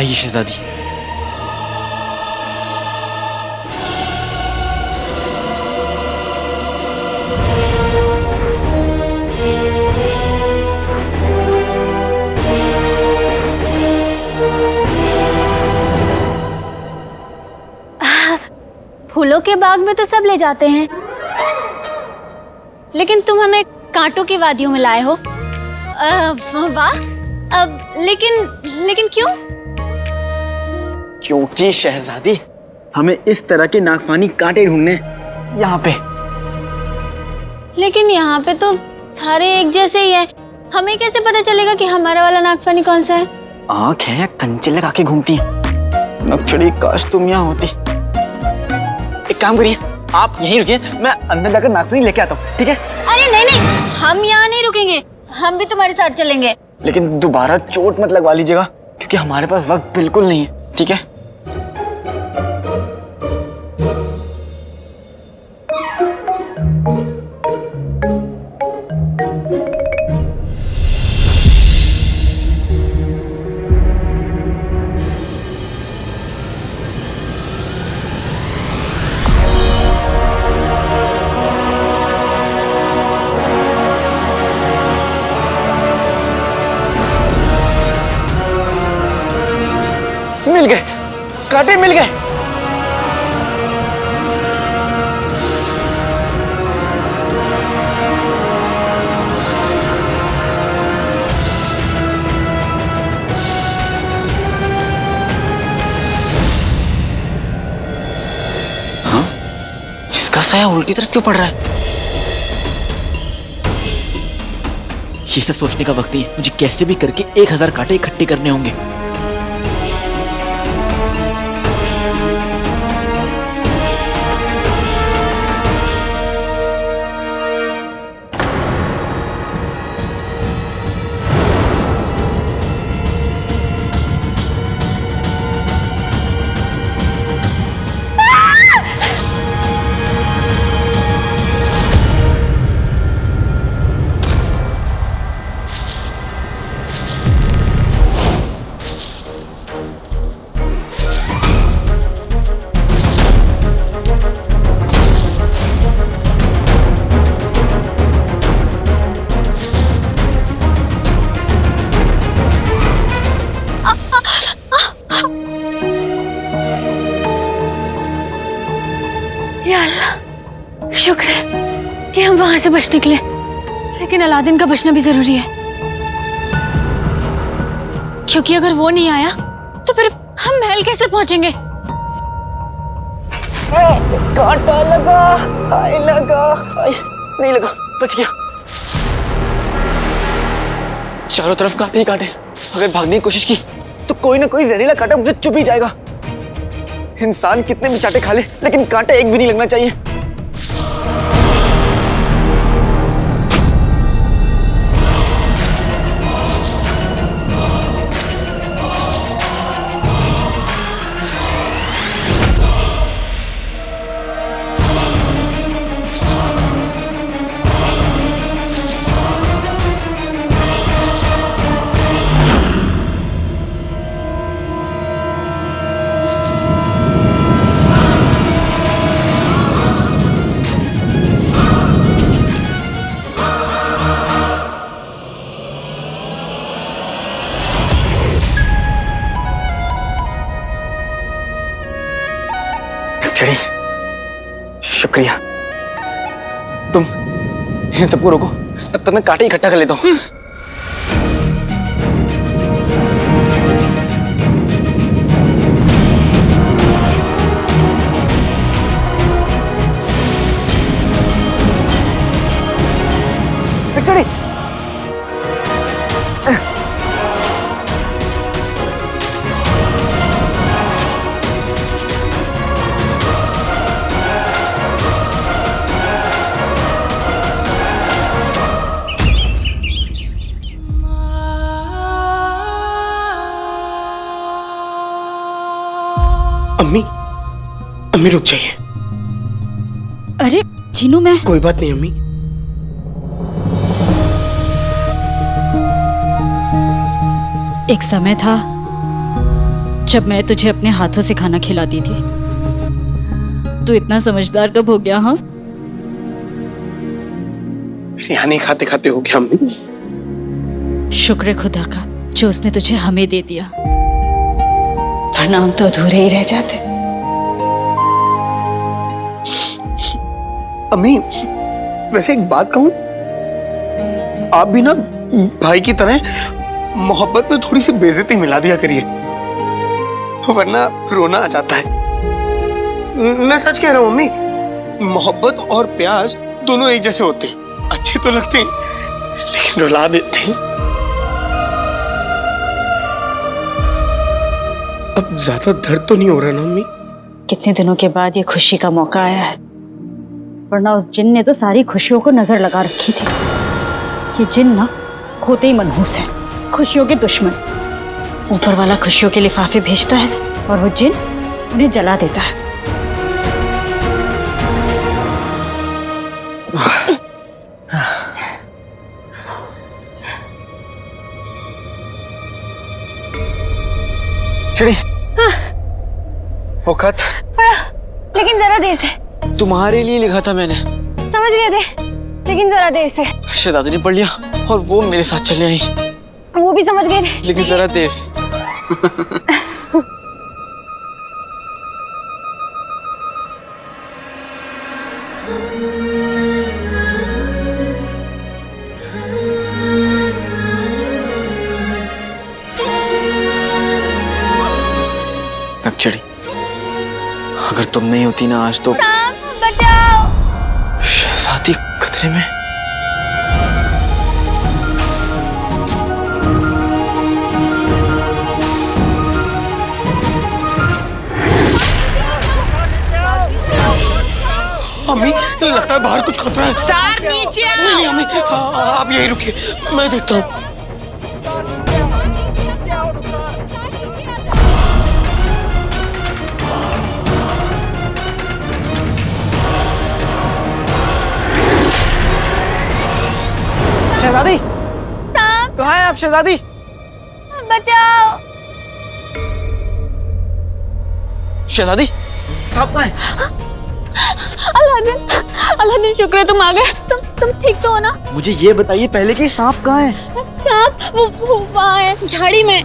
आइए शहजादी। फूलों के बाग में तो सब ले जाते हैं, लेकिन तुम हमें कांटों की वादियों में लाए हो। वाह। लेकिन क्यों? क्योंकि शहजादी, हमें इस तरह के नागफानी कांटे ढूंढने यहाँ पे। लेकिन यहाँ पे तो सारे एक जैसे ही हैं। हमें कैसे पता चलेगा कि हमारा वाला नागफनी कौन सा है? आँख है या कंचे लगा के घूमती है? नक्शड़ी, काश तुम यहाँ होती। एक काम करिए, आप यहीं रुकिए, मैं अंदर जाकर नागफनी लेके आता हूँ, ठीक है? अरे नहीं, हम यहाँ नहीं रुकेंगे, हम भी तुम्हारे साथ चलेंगे। लेकिन दोबारा चोट मत लगवा लीजिएगा, क्योंकि हमारे पास वक्त बिल्कुल नहीं है, ठीक है? मिल गए, कांटे मिल गए। हाँ, इसका साया उल्टी तरफ क्यों पड़ रहा है? ये सब सोचने का वक्त नहीं है, मुझे कैसे भी करके 1000 कांटे इकट्ठे करने होंगे। या अल्लाह, शुक्र है कि हम वहां से बच निकले, लेकिन अलादीन का बचना भी जरूरी है, क्योंकि अगर वो नहीं आया तो फिर हम महल कैसे पहुंचेंगे? कांटा लगा, हाय लगा, हाय, नहीं लगा, बच गया। चारों तरफ कांटे ही कांटे। अगर भागने की कोशिश की तो कोई ना कोई जहरीला कांटा मुझे चुभ ही जाएगा। इंसान कितने भी चाटे खा ले, लेकिन कांटे एक भी नहीं लगना चाहिए। चढ़ी, शुक्रिया। तुम इन सबको रोको, तब तक मैं कांटे इकट्ठा कर लेता हूँ। चढ़ी, अम्मी, अम्मी रुक जाइए। अरे जीनू, मैं कोई बात नहीं अम्मी। एक समय था जब मैं तुझे अपने हाथों से खाना खिलाती थी। तू इतना समझदार कब हो गया? हाँ, बिरयानी खाते खाते हो गया अम्मी। शुक्र है खुदा का जो उसने तुझे हमें दे दिया, वरना हम तो अधूरे ही रह जाते। अम्मी, वैसे एक बात कहूं, आप भी ना भाई की तरह मोहब्बत में थोड़ी सी बेइज्जती मिला दिया करिए, वरना रोना आ जाता है। मैं सच कह रहा हूं अम्मी, मोहब्बत और प्याज दोनों एक जैसे होते हैं, अच्छे तो लगते हैं लेकिन रुला देते हैं। अब ज्यादा दर्द तो नहीं हो रहा ना अम्मी? कितने दिनों के बाद ये खुशी का मौका आया है, वरना उस जिन ने तो सारी खुशियों को नजर लगा रखी थी। ये जिन ना होते ही मनहूस है, खुशियों के दुश्मन। ऊपर वाला खुशियों के लिफाफे भेजता है और वो जिन उन्हें जला देता है। चिड़ी, वो खत पढ़ा, लेकिन जरा देर से। तुम्हारे लिए लिखा था मैंने। समझ गए थे, लेकिन जरा देर से। शहजादी ने पढ़ लिया और वो मेरे साथ चले आई, वो भी समझ गए थे, लेकिन जरा देर से। नक्चड़ी, अगर तुम नहीं होती ना आज तो बचाओ। शहजादी खतरे में। अम्मी, लगता है बाहर कुछ खतरा है। सर नीचे आओ। नहीं अम्मी, आप यहीं रुकिए, मैं देखता हूँ। शहजादी, कहाँ है आप शहजादी? बचाओ। शहजादी, साहब कहाँ है? अलादीन, अलादीन शुक्र है तुम आ गए। तुम ठीक तो हो ना? मुझे ये बताइए पहले कि सांप कहाँ है? सांप वो वहाँ है, झाड़ी में।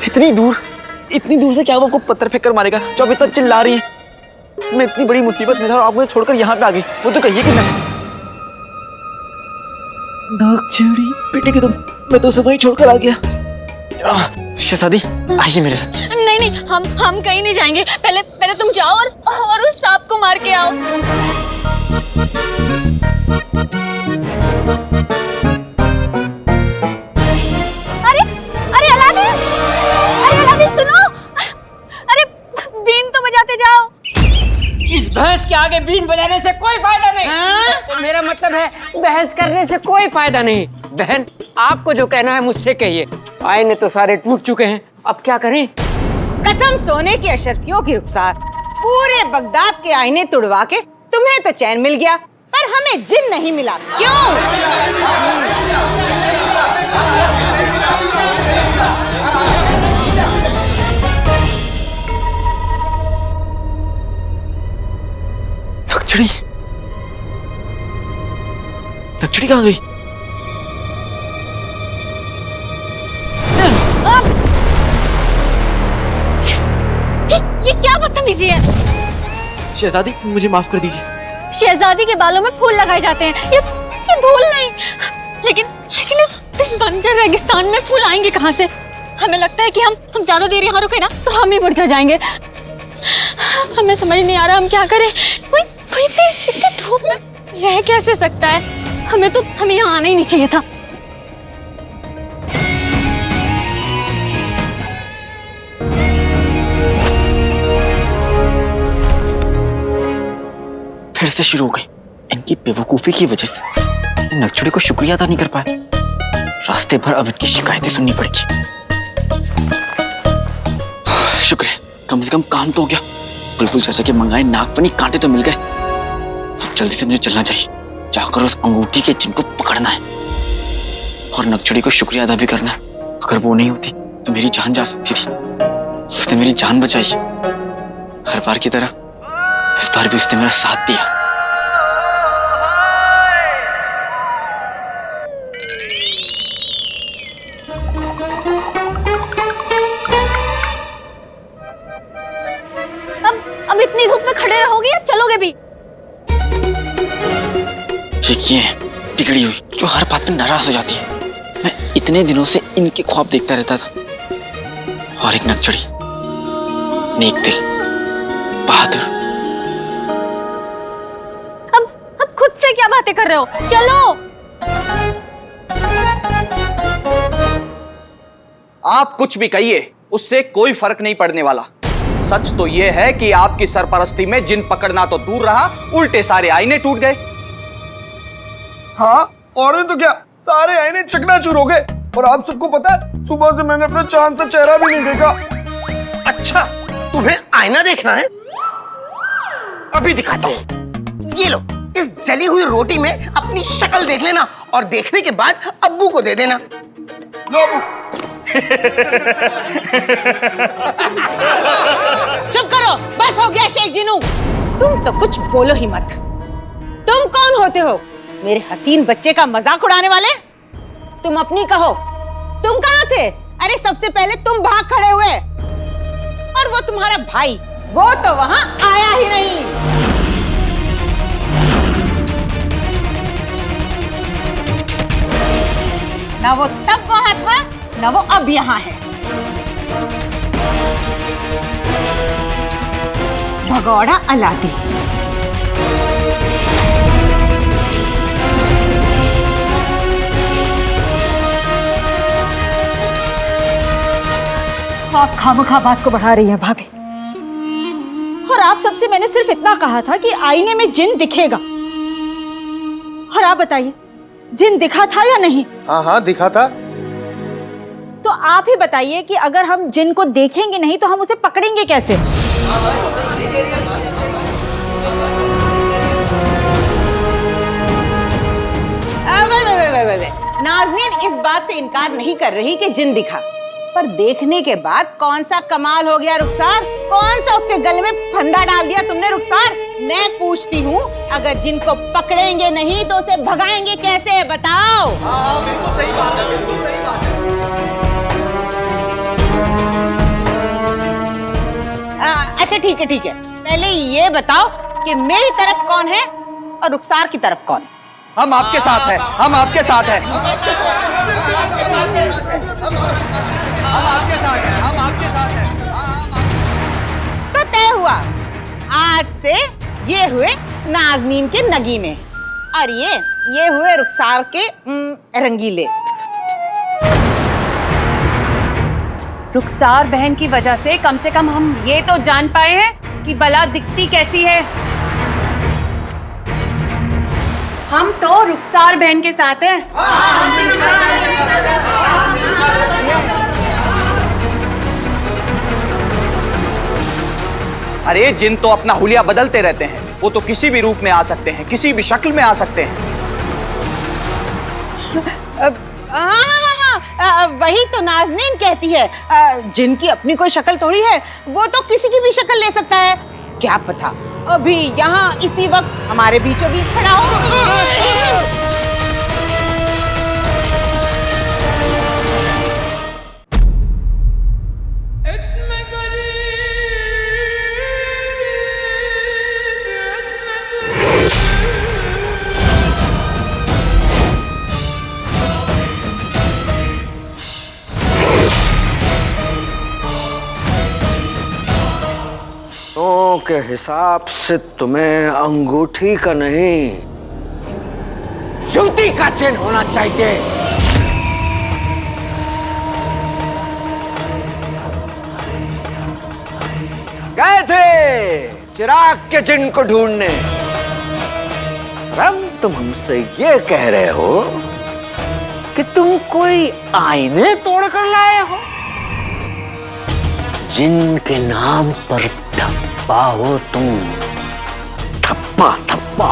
इतनी दूर से क्या वो आपको पत्थर फेंक कर मारेगा जो आप इतना चिल्ला रही है? मैं इतनी बड़ी मुसीबत में था और आप मुझे छोड़कर यहाँ पे आ गई। वो तो कहिए कि नक्चड़ी बेटे की तुम, मैं तो सुबह ही छोड़कर आ गया। शहजादी आइए मेरे साथ। नहीं नहीं, हम कहीं नहीं जाएंगे। पहले तुम जाओ और उस सांप को मार के आओ। अरे अलादीन, अरे अलादीन सुनो, अरे बीन तो बजाते जाओ। इस भैंस के आगे बीन बजाने से कोई फायदा नहीं। मेरा मतलब है बहस करने से कोई फायदा नहीं। बहन, आपको जो कहना है मुझसे कहिए। आईने तो सारे टूट चुके हैं, अब क्या करें? कसम सोने की अशरफियों की रुखसार, पूरे बगदाद के आईने तुड़वा के तुम्हें तो चैन मिल गया, पर हमें जिन नहीं मिला। क्यों? नक्चड़ी, नक्चड़ी कहाँ गई? ये क्या बदतमीजी है? शहजादी मुझे माफ कर दीजिए। शहजादी के बालों में फूल लगाए जाते हैं, ये धूल नहीं। लेकिन इस बंजर रेगिस्तान में फूल आएंगे कहाँ से? हमें लगता है कि हम ज्यादा देर यहाँ रुके ना तो हम ही मुरझा जाएंगे। हमें समझ नहीं आ रहा हम क्या करें। कोई इतनी धूप में रह कैसे सकता है? हमें यहाँ आना ही नहीं चाहिए था। फिर से शुरू हो गई इनकी बेवकूफी की वजह से। नक्चड़ी को शुक्रिया अदा नहीं कर पाए, रास्ते भर अब इनकी शिकायतें सुननी पड़ेगी। शुक्र है कम से कम काम तो हो गया। बुलबुल चाचा के मंगाए नागफनी कांटे तो मिल गए। अब जल्दी से मुझे चलना चाहिए, जाकर उस अंगूठी के जिनको पकड़ना है। और नक्चड़ी को शुक्रिया अदा भी करना है। अगर वो नहीं होती तो मेरी जान जा सकती थी। उसने मेरी जान बचाई। हर बार की तरह इस बार भी उसने मेरा साथ दिया। अब इतनी धूप में खड़े रहोगे या चलोगे भी? ये है बिगड़ी हुई जो हर बात में नाराज हो जाती है। मैं इतने दिनों से इनके ख्वाब देखता रहता था। और एक नक्चड़ी, नेक दिल, बहादुर। अब खुद से क्या बातें कर रहे हो? चलो। आप कुछ भी कहिए, उससे कोई फर्क नहीं पड़ने वाला। सच तो यह है कि आपकी सरपरस्ती में जिन पकड़ना तो दूर रहा, उल्टे सारे आईने टूट गए। हाँ, और नहीं तो क्या, सारे आईने चकनाचूर हो गए। और आप सबको पता है, सुबह से मैंने अपना चांद सा चेहरा भी नहीं देखा। अच्छा, तुम्हें आईना देखना है? अभी दिखाता हूँ। ये लो, इस जली हुई रोटी में अपनी शक्ल देख लेना और देखने के बाद अब्बू को दे देना। लो अब्बू। चुप करो, बस हो गया शेख जिनू। तुम तो कुछ बोलो ही मत। तुम कौन होते हो मेरे हसीन बच्चे का मजाक उड़ाने वाले? तुम अपनी कहो, तुम कहाँ थे? अरे सबसे पहले तुम भाग खड़े हुए, और वो तुम्हारा भाई, वो तो वहां आया ही नहीं। ना वो तब वहां था, ना वो अब यहाँ है। भगौड़ा अलादी। आप खामखा बात को बढ़ा रही हैं भाभी। और आप सबसे मैंने सिर्फ इतना कहा था कि आईने में जिन दिखेगा। और आप बताइए, जिन दिखा था या नहीं? हाँ हाँ, दिखा था। तो आप ही बताइए कि अगर हम जिन को देखेंगे नहीं तो हम उसे पकड़ेंगे कैसे? वे। नाज़नीन इस बात से इनकार नहीं कर रही कि जिन दिखा, पर देखने के बाद कौन सा कमाल हो गया रुखसार? कौन सा उसके गले में फंदा डाल दिया तुमने रुखसार? मैं पूछती हूँ, अगर जिन को पकड़ेंगे नहीं तो उसे भगाएंगे कैसे, बताओ? बिल्कुल सही बात है, बिल्कुल सही बात है। अच्छा ठीक है, पहले ये बताओ कि मेरी तरफ कौन है और रुखसार की तरफ कौन है? हम आपके साथ हैं, हम आपके साथ हैं, हम आपके साथ हैं। तो तय हुआ, आज से ये हुए नाज़नीन के नगीने और ये हुए रुखसार के रंगीले। रुखसार बहन की वजह से कम हम ये तो जान पाए हैं कि बला दिखती कैसी है। हम तो रुखसार बहन के साथ हैं। अरे जिन तो अपना हुलिया बदलते रहते हैं, वो तो किसी भी रूप में आ सकते हैं, किसी भी शक्ल में आ सकते हैं। वही तो नाज़नीन कहती है, जिनकी अपनी कोई शक्ल थोड़ी है, वो तो किसी की भी शक्ल ले सकता है। क्या पता अभी यहाँ इसी वक्त हमारे बीचों बीच खड़ा हो। के हिसाब से तुम्हें अंगूठी का नहीं, जूती का चिन्ह होना चाहिए। गए थे चिराग के चिन्ह को ढूंढने, रम तुम हमसे ये कह रहे हो कि तुम कोई आईने तोड़ कर लाए हो? जिनके नाम पर ठप्पा हो तुम, ठप्पा ठप्पा।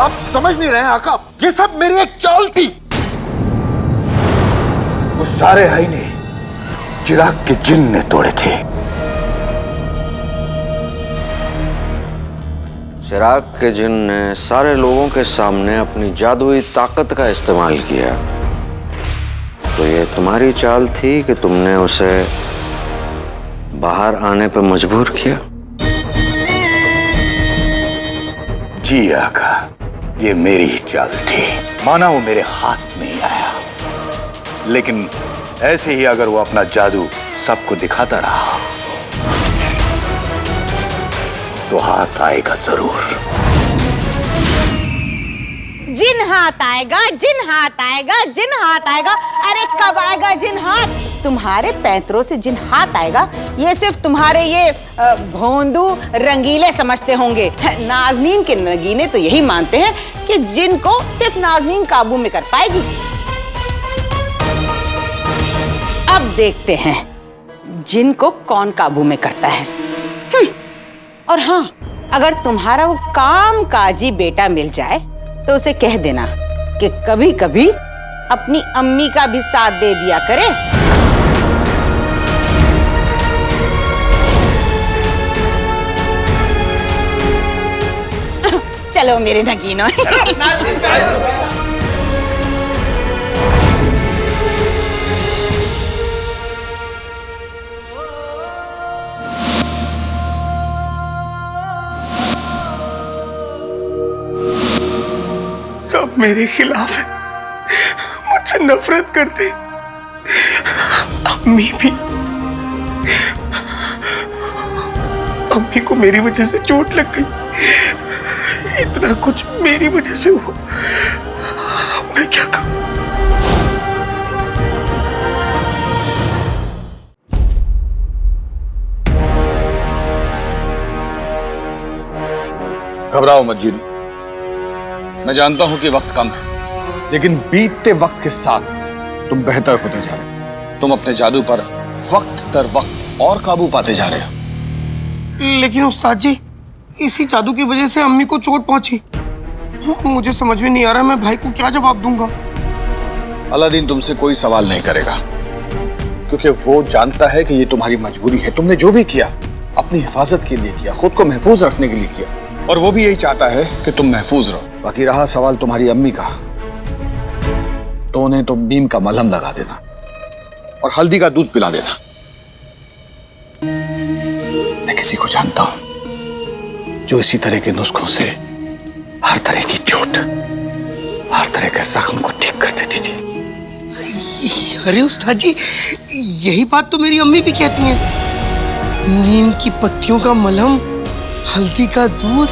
आप समझ नहीं रहे आका, ये सब मेरी एक चाल थी। सारे आईने चिराग के जिन ने तोड़े थे। चिराग के जिन ने सारे लोगों के सामने अपनी जादुई ताकत का इस्तेमाल किया। तो ये तुम्हारी चाल थी कि तुमने उसे बाहर आने पर मजबूर किया। जी आका, ये मेरी ही चाल थी। माना वो मेरे हाथ में ही आया, लेकिन ऐसे ही अगर वो अपना जादू सबको दिखाता रहा तो हाथ आएगा जरूर। जिन हाथ आएगा, जिन हाथ आएगा, जिन हाथ आएगा। अरे कब आएगा जिन हाथ? तुम्हारे पैंतरों से जिन हाथ आएगा ये सिर्फ तुम्हारे ये भोंदू रंगीले समझते होंगे। नाजनीन के नगीने तो यही मानते हैं कि जिन को सिर्फ नाजनीन काबू में कर पाएगी। अब देखते हैं जिन को कौन काबू में करता है। और हाँ, अगर तुम्हारा वो काम काजी बेटा मिल जाए तो उसे कह देना कि कभी कभी अपनी अम्मी का भी साथ दे दिया करे। चलो मेरे नगीनों। सब मेरे खिलाफ है, मुझसे नफरत करते। अम्मी भी, अम्मी को मेरी वजह से चोट लग गई। इतना कुछ मेरी वजह से हुआ। मैं क्या करूं? घबराओ मत जीनू। मैं जानता हूं कि वक्त कम है, लेकिन बीतते वक्त के साथ तुम बेहतर होते जा रहे हो। तुम अपने जादू पर वक्त दर वक्त और काबू पाते जा रहे हो। लेकिन उस्ताद जी, इसी जादू की वजह से अम्मी को चोट पहुंची। मुझे समझ में नहीं आ रहा मैं भाई को क्या जवाब दूंगा। अलादीन तुमसे कोई सवाल नहीं करेगा, क्योंकि वो जानता है कि ये तुम्हारी मजबूरी है। तुमने जो भी किया अपनी हिफाजत के लिए किया, खुद को महफूज रखने के लिए किया, और वो भी यही चाहता है कि तुम महफूज रहो। बाकी रहा सवाल तुम्हारी अम्मी का, तो उन्हें तो नीम का मलहम लगा देना और हल्दी का दूध पिला देना। मैं किसी को जानता हूं जो इसी तरह के नुस्खों से हर तरह की चोट, हर तरह के जख्म को ठीक कर देती थी। अरे उस्ताद जी, यही बात तो मेरी अम्मी भी कहती हैं। नीम की पत्तियों का मलहम, हल्दी का दूध।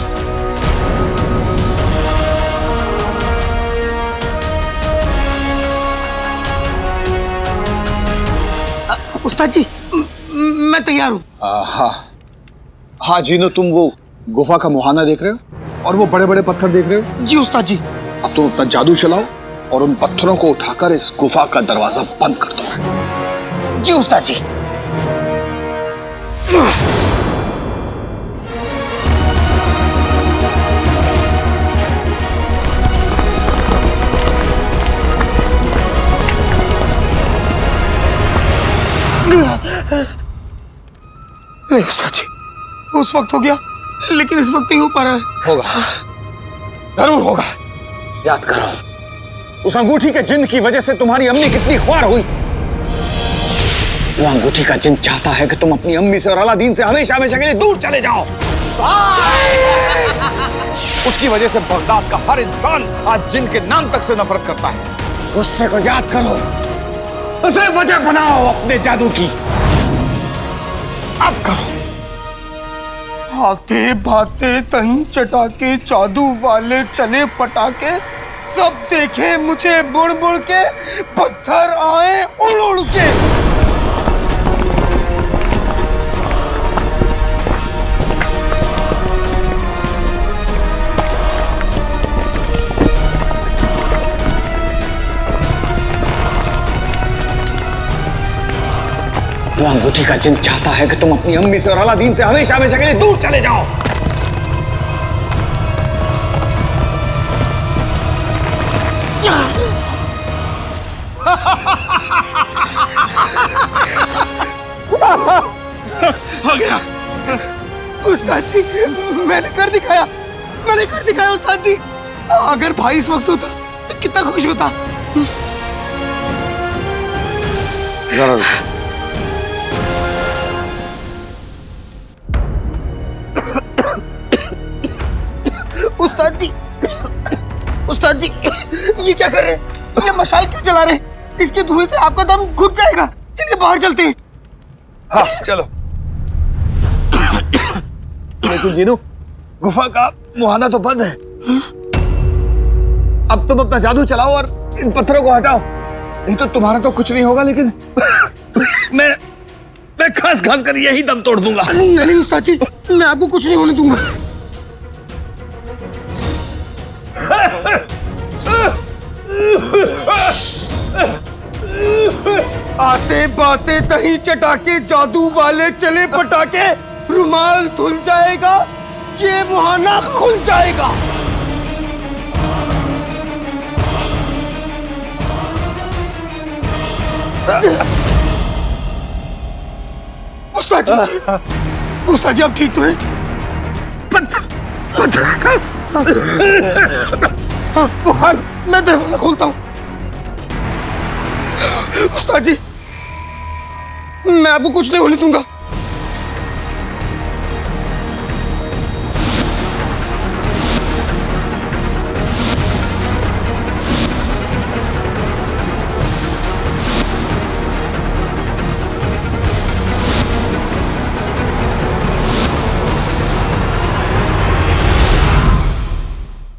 उस्ताद जी, मैं तैयार हूँ। हाँ जीनो, तुम वो गुफा का मुहाना देख रहे हो और वो बड़े बड़े पत्थर देख रहे हो? जी उस्ताद जी। अब तुम अपना जादू चलाओ और उन पत्थरों को उठाकर इस गुफा का दरवाजा बंद कर दो। जी उस्ताद जी। नहीं उस्ताद जी, उस वक्त हो गया, लेकिन इस वक्त नहीं हो पा रहा है। होगा, जरूर होगा। याद करो उस अंगूठी के जिन की वजह से तुम्हारी अम्मी कितनी ख्वार हुई। वो अंगूठी का जिन चाहता है कि तुम अपनी अम्मी से और अलादीन से हमेशा हमेशा के लिए दूर चले जाओ। उसकी वजह से बगदाद का हर इंसान आज जिन के नाम तक से नफरत करता है। गुस्से को याद करो, उसे वजह बनाओ अपने जादू की। अब करो। आते भाते तहीं चटाके, जादू वाले चले पटाके, सब देखे मुझे बुड़ बुड़ के, पत्थर आए उड़ उड़ के। वो अंगूठी का जिन चाहता है कि तुम अपनी अम्मी से और अलादीन से हमेशा हमेशा के लिए दूर चले जाओ। हो गया। उस्ताद जी मैंने कर दिखाया उस्ताद जी। अगर भाई इस वक्त होता तो कितना खुश होता। जरा रुको। उस्ताद जी ये क्या कर रहे हैं? ये मशाल क्यों जला रहे हैं? इसके धुएं से आपका दम घुट जाएगा। चलिए बाहर चलते हैं। हाँ चलो। लेकिन जीनू गुफा का मुहाना तो बंद है। अब तुम अपना जादू चलाओ और इन पत्थरों को हटाओ, नहीं तो तुम्हारा तो कुछ नहीं होगा, लेकिन मैं खास कर यही दम तोड़ दूंगा। नहीं उस्ताद जी मैं आपको कुछ नहीं होने दूंगा। आते बाते दही चटाके, जादू वाले चले पटाके, रुमाल धुल जाएगा, ये मुहाना खुल जाएगा। उस्ताद जी आप ठीक तो हैं? हाँ, मैं दरवाजा खोलता हूँ। उस्ताद जी मैं आपको कुछ नहीं होने दूंगा।